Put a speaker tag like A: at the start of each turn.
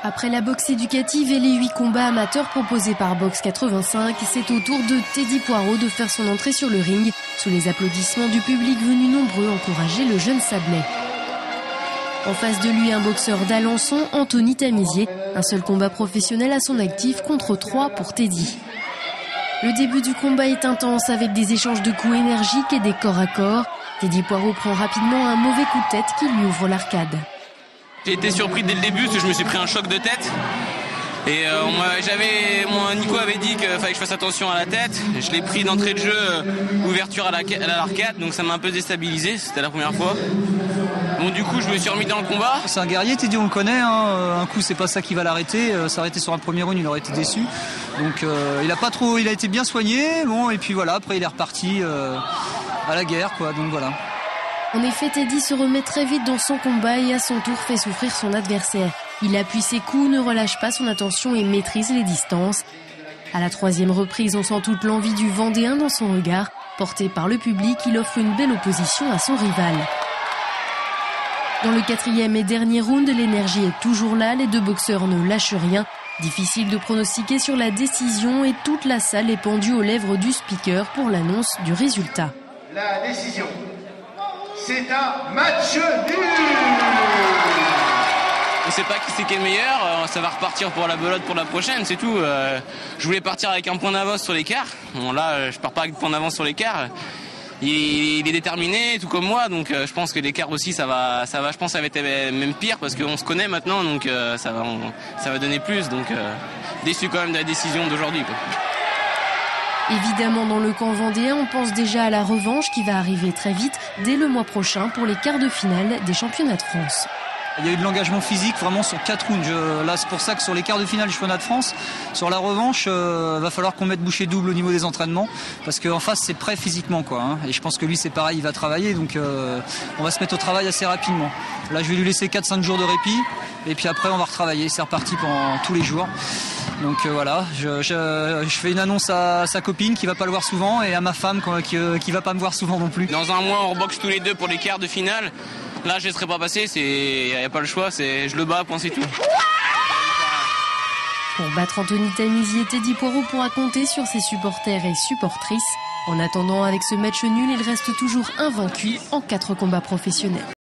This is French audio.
A: Après la boxe éducative et les 8 combats amateurs proposés par Box 85, c'est au tour de Teddy Poirot de faire son entrée sur le ring, sous les applaudissements du public venu nombreux encourager le jeune Sablé. En face de lui, un boxeur d'Alençon, Anthony Tamizier, un seul combat professionnel à son actif contre 3 pour Teddy. Le début du combat est intense avec des échanges de coups énergiques et des corps à corps. Teddy Poirot prend rapidement un mauvais coup de tête qui lui ouvre l'arcade.
B: J'ai été surpris dès le début parce que je me suis pris un choc de tête. Et Nico avait dit qu'il fallait que je fasse attention à la tête. Je l'ai pris d'entrée de jeu, ouverture à l'arcade, donc ça m'a un peu déstabilisé, c'était la première fois. Donc du coup je me suis remis dans le combat.
C: C'est un guerrier, Teddy, on le connaît, hein. Un coup c'est pas ça qui va l'arrêter, s'arrêter sur un premier round il aurait été déçu. Donc il a été bien soigné, bon, et puis voilà, après il est reparti à la guerre, quoi, donc voilà.
A: En effet, Teddy se remet très vite dans son combat et à son tour fait souffrir son adversaire. Il appuie ses coups, ne relâche pas son attention et maîtrise les distances. À la 3e reprise, on sent toute l'envie du Vendéen dans son regard. Porté par le public, il offre une belle opposition à son rival. Dans le 4e et dernier round, l'énergie est toujours là, les deux boxeurs ne lâchent rien. Difficile de pronostiquer sur la décision et toute la salle est pendue aux lèvres du speaker pour l'annonce du résultat.
D: La décision, c'est un match nul.
B: On ne sait pas qui c'est qui est le meilleur, ça va repartir pour la belote pour la prochaine, c'est tout. Je voulais partir avec un point d'avance sur l'écart. Bon là, je pars pas avec point d'avance sur l'écart. Il est déterminé, tout comme moi, donc je pense que l'écart aussi, ça va, je pense que ça va être même pire parce qu'on se connaît maintenant, donc ça va donner plus. Donc déçu quand même de la décision d'aujourd'hui, quoi.
A: Évidemment, dans le camp vendéen, on pense déjà à la revanche qui va arriver très vite, dès le mois prochain, pour les quarts de finale des championnats de France.
C: Il y a eu de l'engagement physique vraiment sur 4 rounds. Là, c'est pour ça que sur les quarts de finale du championnat de France, sur la revanche, va falloir qu'on mette bouchée double au niveau des entraînements, parce qu'en face, c'est prêt physiquement, quoi, hein. Et je pense que lui, c'est pareil, il va travailler, donc on va se mettre au travail assez rapidement. Là, je vais lui laisser 4-5 jours de répit, et puis après, on va retravailler. C'est reparti pendant tous les jours. Donc voilà, je fais une annonce à sa copine qui va pas le voir souvent, et à ma femme qui va pas me voir souvent non plus.
B: Dans un mois, on reboxe tous les deux pour les quarts de finale. Là, je ne laisserai pas passer, il n'y a pas le choix, je le bats, point, c'est tout.
A: Pour battre Anthony Tamizier, Teddy Poirot pourra compter sur ses supporters et supportrices. En attendant, avec ce match nul, il reste toujours invaincu en 4 combats professionnels.